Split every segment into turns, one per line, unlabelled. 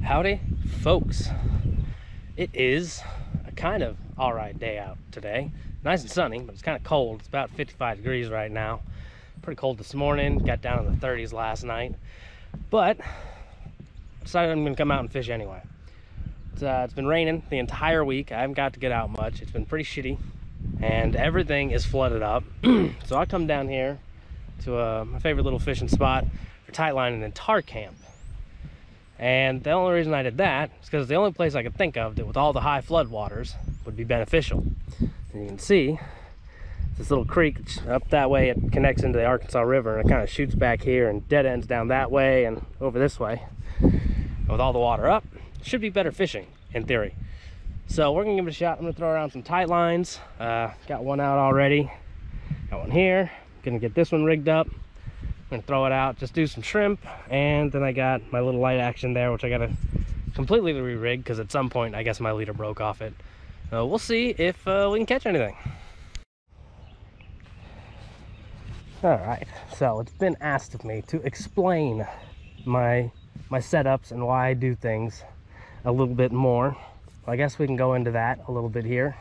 Howdy, folks. It is a kind of alright day out today. Nice and sunny, but it's kind of cold. It's about 55 degrees right now. Pretty cold this morning. Got down in the 30s last night. But I decided I'm going to come out and fish anyway. It's been raining the entire week. I haven't got to get out much. It's been pretty shitty. And everything is flooded up. So I come down here to my favorite little fishing spot for tightlining and tar camp. And the only reason I did that is because the only place I could think of that with all the high flood waters would be beneficial. And you can see this little creek up that way. It connects into the Arkansas River and it kind of shoots back here and dead ends down that way and over this way. And with all the water up, it should be better fishing in theory. So we're gonna give it a shot. I'm gonna throw around some tight lines. Got one out already. Got one here. Gonna get this one rigged up. I'm gonna throw it out, just do some shrimp, and then I got my little light action there, which I gotta completely re-rig because at some point I guess my leader broke off it. We'll see if we can catch anything. All right, so it's been asked of me to explain my setups and why I do things a little bit more. Well, I guess we can go into that a little bit here.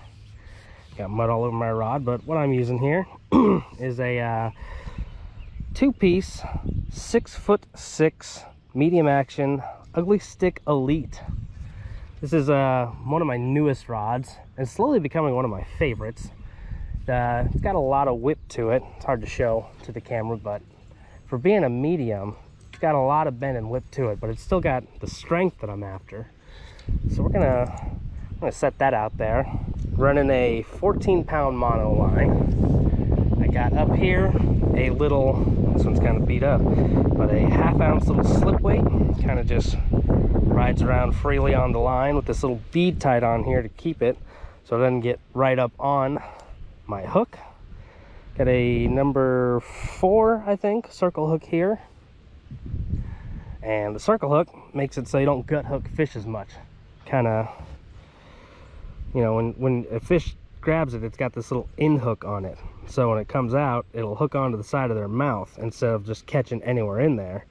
Got mud all over my rod, but what I'm using here is a two-piece 6'6" medium action ugly stick elite. This is one of my newest rods and slowly becoming one of my favorites. It's got a lot of whip to it. It's hard to show to the camera, but for being a medium, it's got a lot of bend and whip to it, but it's still got the strength that I'm after. So I'm gonna set that out there, running a 14-pound mono line. I got up here a little, this one's kind of beat up, but a 1/2 ounce little slip weight, kind of just rides around freely on the line with this little bead tied on here to keep it so it doesn't get right up on my hook. Got a number 4, I think, circle hook here. And the circle hook makes it so you don't gut hook fish as much. Kind of, you know, when a fish grabs it, it's got this little in hook on it, so when it comes out it'll hook onto the side of their mouth instead of just catching anywhere in there,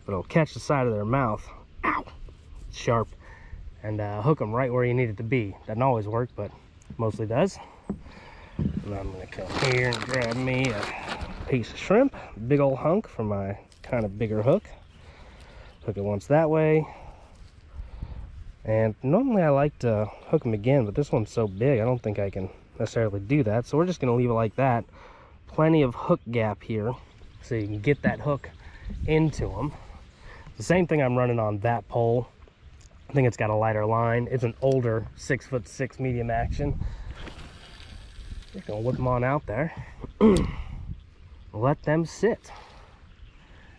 but it'll catch the side of their mouth, ow, sharp, and hook them right where you need it to be. Doesn't always work, but mostly does. And I'm gonna come here and grab me a piece of shrimp, big old hunk for my kind of bigger hook. Hook it once that way. And normally I like to hook them again, but this one's so big I don't think I can necessarily do that, so we're just going to leave it like that. Plenty of hook gap here so you can get that hook into them. The same thing I'm running on that pole. I think it's got a lighter line. It's an older 6'6" medium action. Just gonna whip them on out there. Let them sit.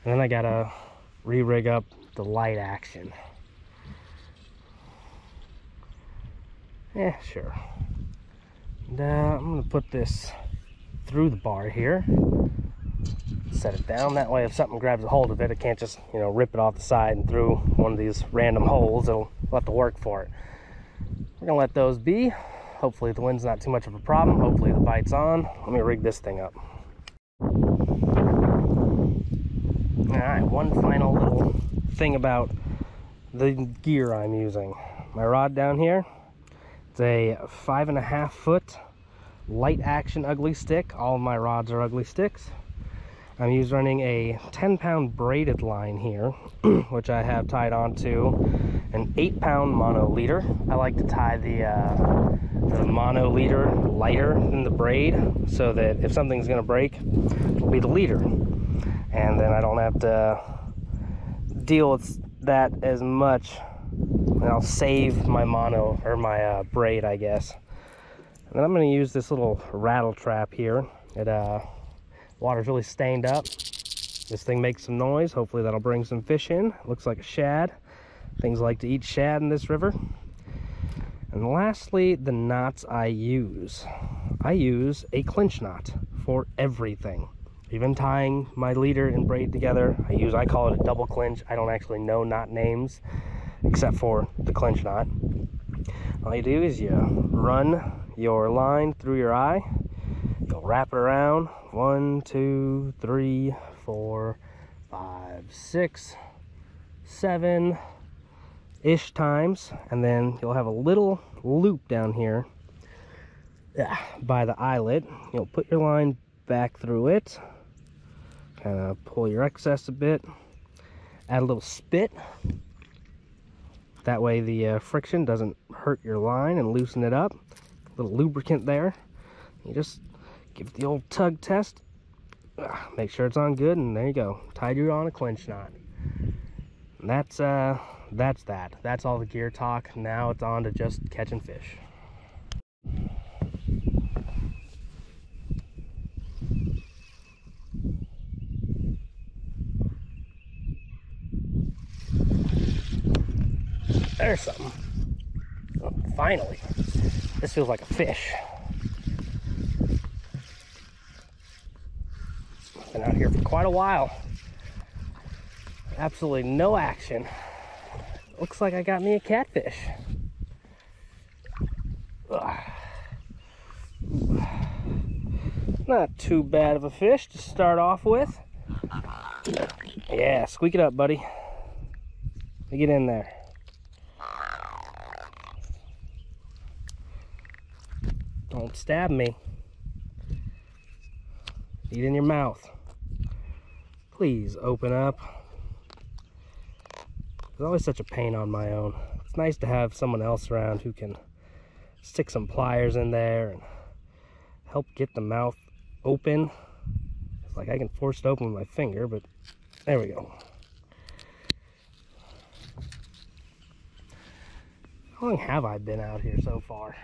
And then I gotta re-rig up the light action. Yeah, sure. And I'm gonna put this through the bar here. Set it down. That way if something grabs a hold of it, it can't just, you know, rip it off the side and through one of these random holes. It'll have to work for it. We're gonna let those be. Hopefully the wind's not too much of a problem. Hopefully the bite's on. Let me rig this thing up. Alright, one final little thing about the gear I'm using. My rod down here, it's a 5.5 foot light action ugly stick. All of my rods are ugly sticks. I'm running a 10-pound braided line here, which I have tied onto an 8-pound mono leader. I like to tie the mono leader lighter than the braid so that if something's gonna break, it'll be the leader. And then I don't have to deal with that as much. And I'll save my mono, or my braid, I guess. And then I'm gonna use this little rattle trap here. Water's really stained up. This thing makes some noise. Hopefully that'll bring some fish in. Looks like a shad. Things like to eat shad in this river. And lastly, the knots I use. I use a clinch knot for everything. Even tying my leader and braid together, I call it a double clinch. I don't actually know knot names except for the clinch knot. All you do is you run your line through your eye. You'll wrap it around 1, 2, 3, 4, 5, 6, 7, times, and then you'll have a little loop down here by the eyelet. You'll put your line back through it, kind of pull your excess a bit, add a little spit. That way the friction doesn't hurt your line, and loosen it up. A little lubricant there. You just give it the old tug test. Make sure it's on good, and there you go. Tied you on a clinch knot. And that's that. That's all the gear talk. Now it's on to just catching fish. There's something. Oh, finally. This feels like a fish. Been out here for quite a while. Absolutely no action. Looks like I got me a catfish. Not too bad of a fish to start off with. Yeah, squeak it up, buddy. Let me get in there. Don't stab me. Eat in your mouth. Please open up. It's always such a pain on my own. It's nice to have someone else around who can stick some pliers in there and help get the mouth open. It's like I can force it open with my finger, but there we go. How long have I been out here so far?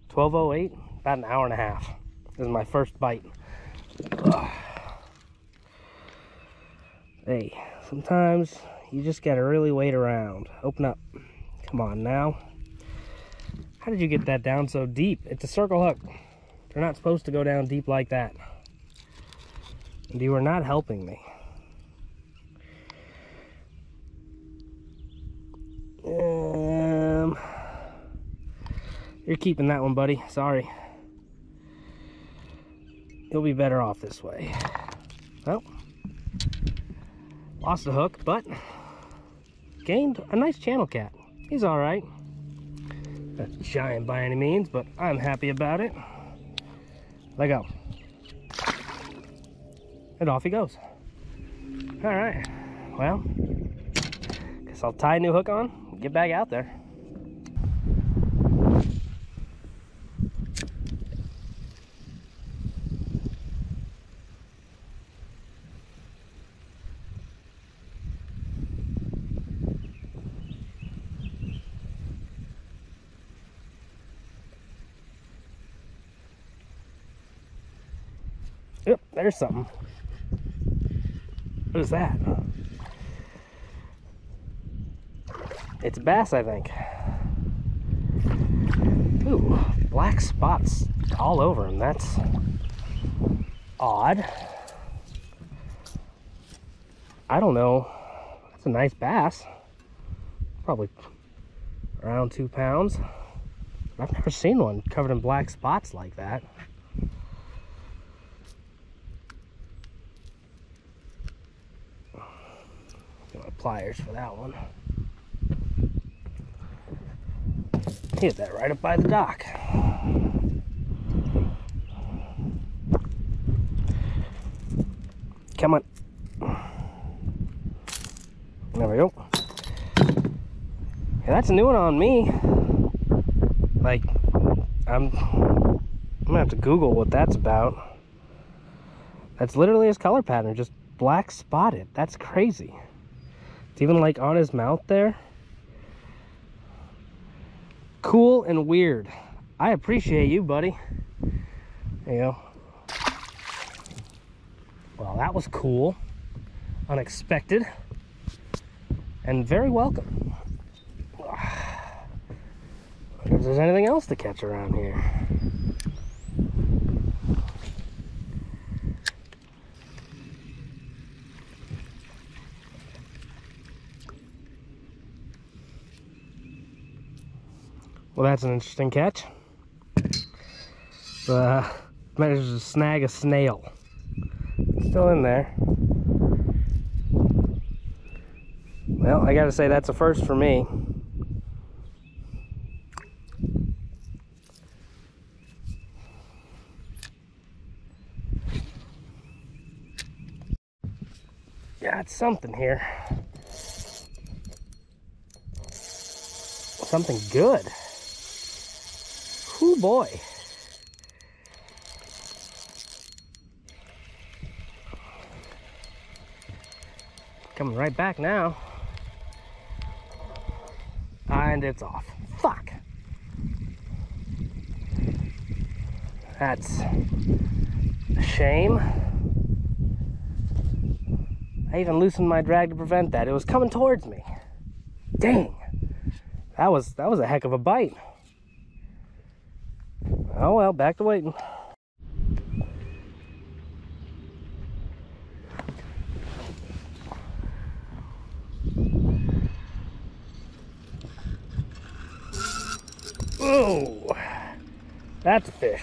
12:08, about an hour and a half. This is my first bite. Ugh. Hey, sometimes you just gotta really wait around. Open up. Come on now. How did you get that down so deep? It's a circle hook. They're not supposed to go down deep like that. And you are not helping me. You're keeping that one, buddy. Sorry. You'll be better off this way. Well, lost the hook, but gained a nice channel cat. He's all right. Not giant by any means, but I'm happy about it. Let go. And off he goes. All right. Well, guess I'll tie a new hook on and get back out there. Yep, there's something. What is that? It's a bass, I think. Ooh, black spots all over him. That's odd. I don't know. That's a nice bass. Probably around 2 pounds. I've never seen one covered in black spots like that. My pliers for that one. Hit that right up by the dock. Come on. There we go. Yeah, that's a new one on me. Like, I'm gonna have to Google what that's about. That's literally his color pattern, just black spotted. That's crazy. It's even like on his mouth there. Cool and weird. I appreciate you, buddy. There you go. Well, that was cool. Unexpected. And very welcome. If there's anything else to catch around here. Well, that's an interesting catch. Managed to snag a snail. It's still in there. Well, I gotta say that's a first for me. Got something here. Something good. Whoo boy. Coming right back now. And it's off. Fuck. That's a shame. I even loosened my drag to prevent that. It was coming towards me. Dang. That was a heck of a bite. Oh well, back to waiting. Oh, that's a fish.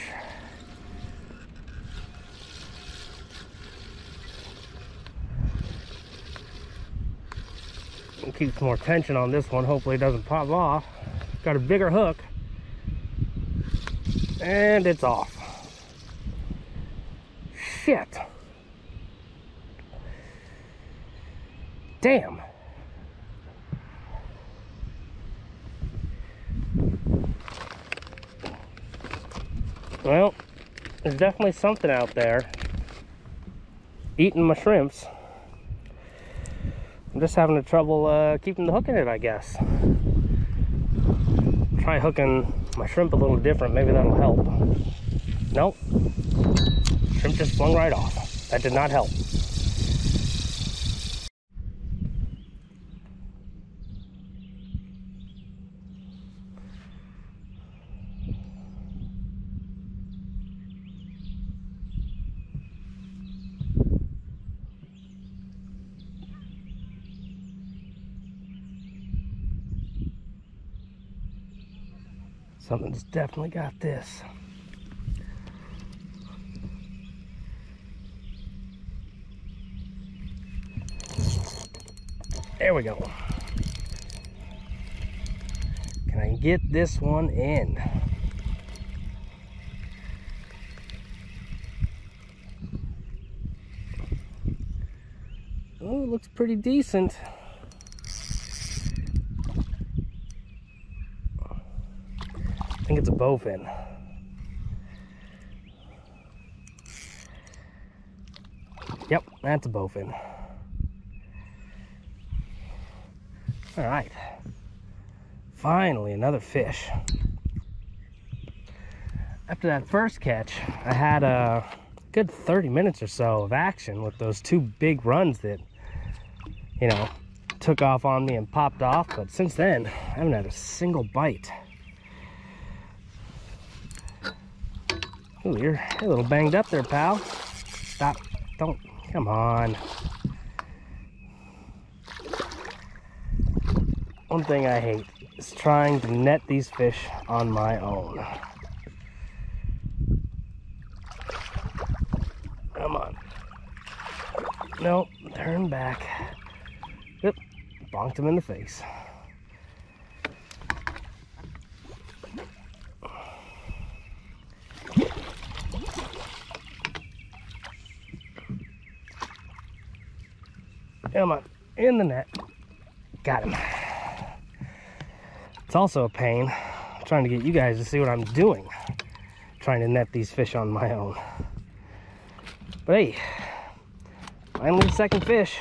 We'll keep some more tension on this one. Hopefully it doesn't pop off. Got a bigger hook. And it's off. Shit. Damn. Well, there's definitely something out there eating my shrimps. I'm just having trouble keeping the hook in it, I guess. Try hooking my shrimp a little different, maybe that'll help. Nope. Shrimp just flung right off. That did not help. Something's definitely got this. There we go. Can I get this one in? Oh, it looks pretty decent. I think it's a bowfin. Yep, that's a bowfin. All right. Finally, another fish. After that first catch, I had a good 30 minutes or so of action with those two big runs that, you know, took off on me and popped off. But since then, I haven't had a single bite. Ooh, you're a little banged up there, pal. Stop. Don't. Come on. One thing I hate is trying to net these fish on my own. Come on. No, turn back. Yep, bonked him in the face. Come on, in the net. Got him. It's also a pain trying to get you guys to see what I'm doing, trying to net these fish on my own. But hey, finally second fish.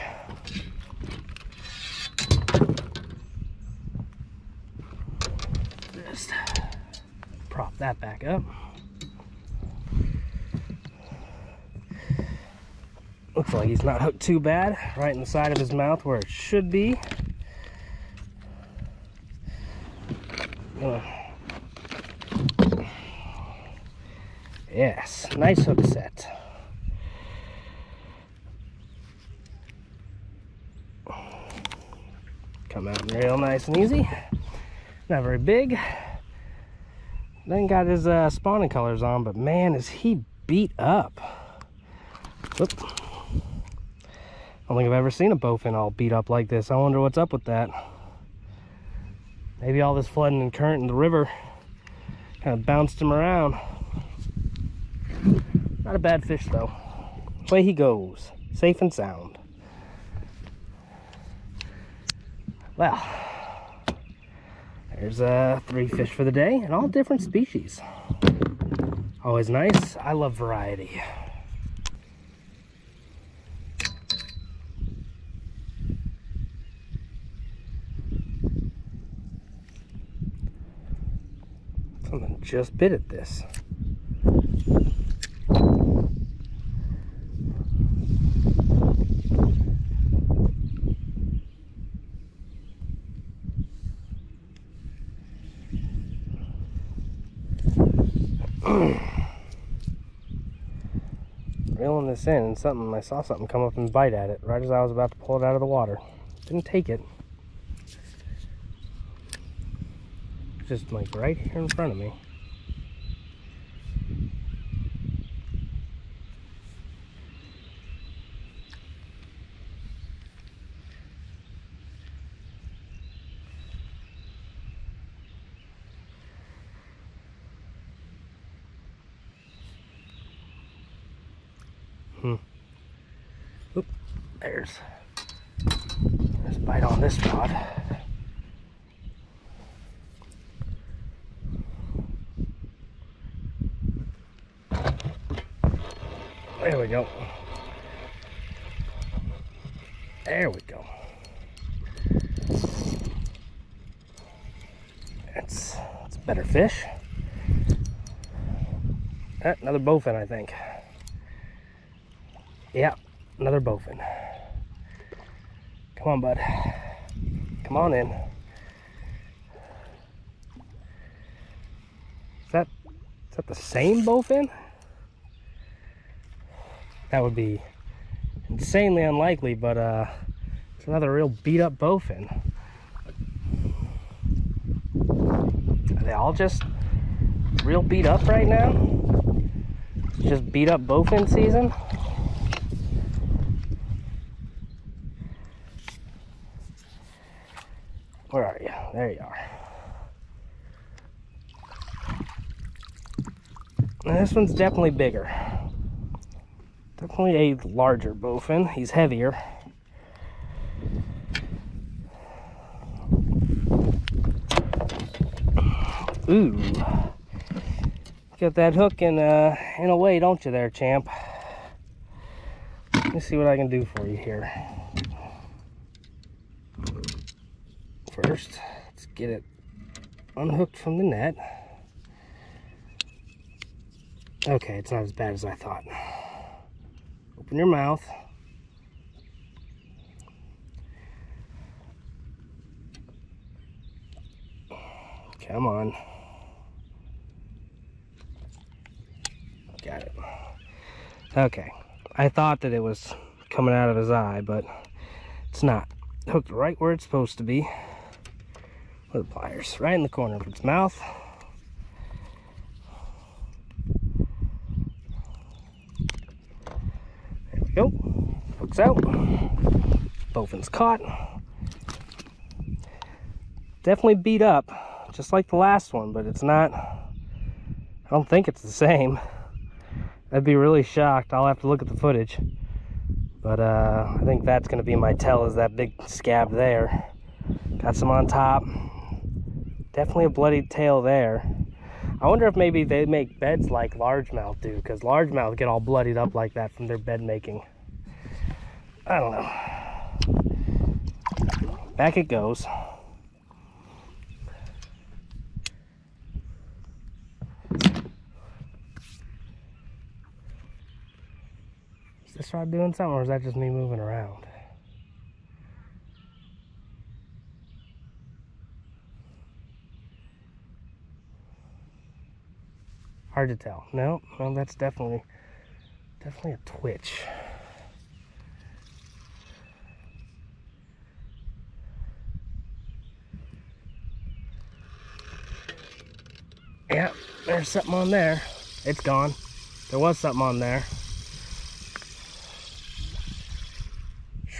Just prop that back up. Looks like he's not hooked too bad, right in the side of his mouth where it should be. Yes, nice hook set. Come out real nice and easy. Not very big. Then got his spawning colors on, but man, is he beat up. Whoop. don't think I've ever seen a bowfin all beat up like this. I wonder what's up with that. Maybe all this flooding and current in the river kind of bounced him around. Not a bad fish though. Away he goes, safe and sound. Well, there's 3 fish for the day, and all different species. Always nice. I love variety. Something just bit at this. Reeling this in, and I saw something come up and bite at it right as I was about to pull it out of the water. Didn't take it. Just like right here in front of me. Oop, there's a bite on this rod. There we go. There we go. It's a better fish. Another bowfin, I think. Yeah, another bowfin. Come on, bud. Come on in. Is that the same bowfin? That would be insanely unlikely, but it's another real beat up bowfin. Are they all just real beat up right now? It's just beat up bowfin season? Where are you? There you are. And this one's definitely bigger. Definitely a larger bowfin. He's heavier. Ooh. Got that hook in a way, don't you there, champ? Let me see what I can do for you here. First, let's get it unhooked from the net. Okay, it's not as bad as I thought. Open your mouth. Come on. Got it. Okay. I thought that it was coming out of his eye, but it's not. Hooked right where it's supposed to be. With the pliers, right in the corner of its mouth. There we go. Hook's out. Bowfin's caught. Definitely beat up, just like the last one, but it's not. I don't think it's the same. I'd be really shocked. I'll have to look at the footage. But I think that's going to be my tell, is that big scab there. Got some on top. Definitely a bloodied tail there. I wonder if maybe they make beds like largemouth do, because largemouth get all bloodied up like that from their bed making. I don't know. Back it goes. Is this rod doing something, or is that just me moving around? Hard to tell. No, well, that's definitely a twitch. Yeah, there's something on there. It's gone. There was something on there.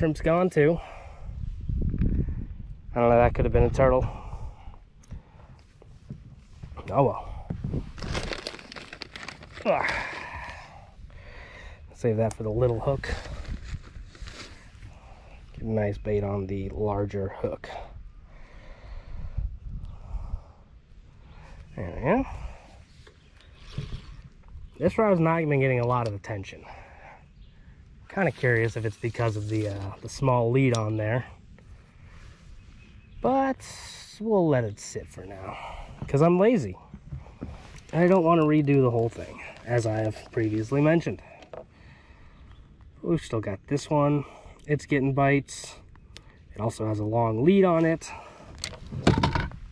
shrimp's gone too. I don't know, that could have been a turtle. Oh well. Save that for the little hook. Get a nice bait on the larger hook. There we go. This rod's not been getting a lot of attention. Kind of curious if it's because of the small lead on there. But we'll let it sit for now, because I'm lazy. I don't want to redo the whole thing, as I have previously mentioned. We've still got this one. It's getting bites. It also has a long lead on it.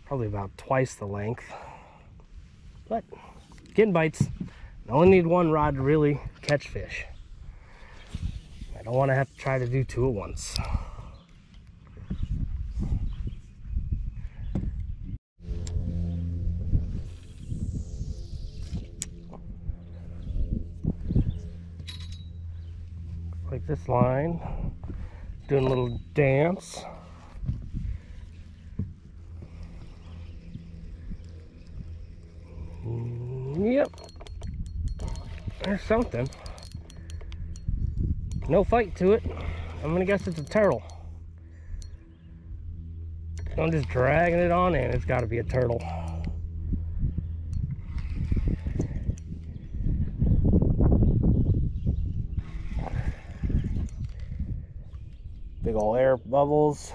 Probably about twice the length. But getting bites. I only need one rod to really catch fish. I don't want to have to try to do two at once. Like this line, doing a little dance. Yep, there's something. No fight to it. I'm gonna guess it's a turtle. I'm just dragging it on in. It's got to be a turtle. Big ol' air bubbles.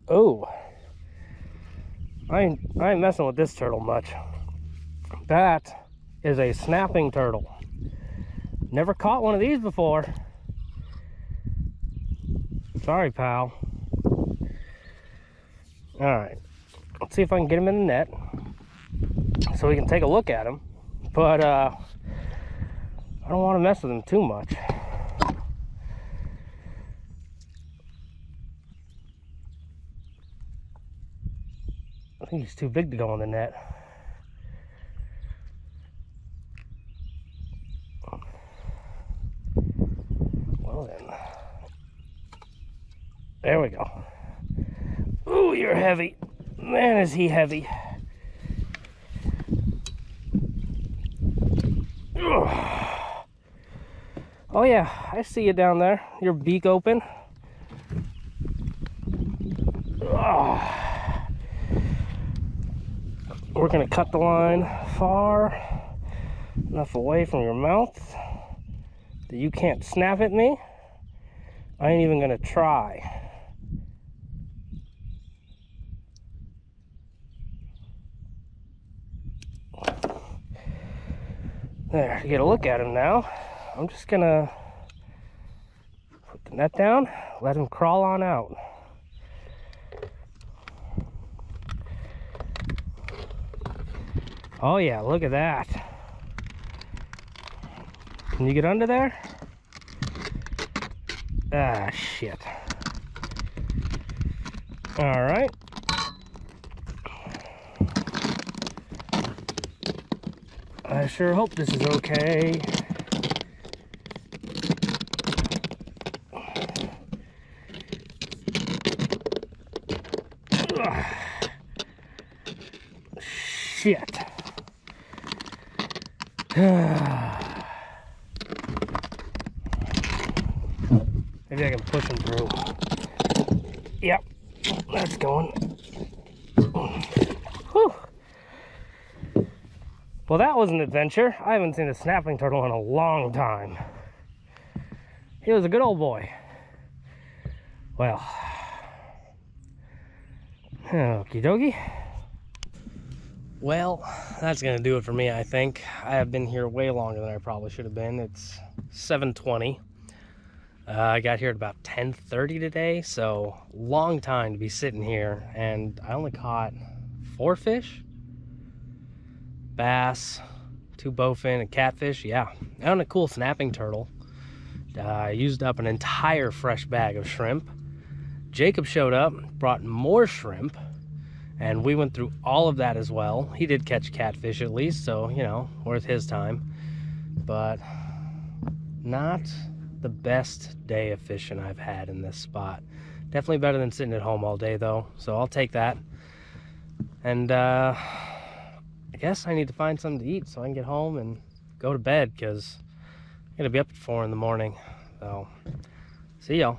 Oh, I ain't messing with this turtle much. That is a snapping turtle. Never caught one of these before. Sorry, pal. Alright, let's see if I can get him in the net so we can take a look at him. But I don't want to mess with him too much. I think he's too big to go in the net. Well then. There we go. Ooh, you're heavy. Man, is he heavy. Oh yeah, I see you down there. Your beak open. We're gonna cut the line far enough away from your mouth that you can't snap at me. I ain't even gonna try. There, to get a look at him now, I'm just gonna put the net down, let him crawl on out. Oh yeah, look at that. Can you get under there? Ah, shit. All right. I sure hope this is okay. Ugh. Shit. Maybe I can push him through. Yep, that's going. Whew. Well, that was an adventure. I haven't seen a snapping turtle in a long time. He was a good old boy. Well, okie dokie. Well, that's gonna do it for me, I think. I have been here way longer than I probably should have been. It's 7:20. I got here at about 10:30 today, so long time to be sitting here, and I only caught 4 fish. Bass, 2 bowfin, and catfish, yeah. And a cool snapping turtle. I used up an entire fresh bag of shrimp. Jacob showed up, brought more shrimp, and we went through all of that as well. He did catch catfish at least, so, you know, worth his time. But not the best day of fishing I've had in this spot. Definitely better than sitting at home all day though, so I'll take that. And I guess I need to find something to eat so I can get home and go to bed, because I'm gonna be up at 4 in the morning. So see y'all.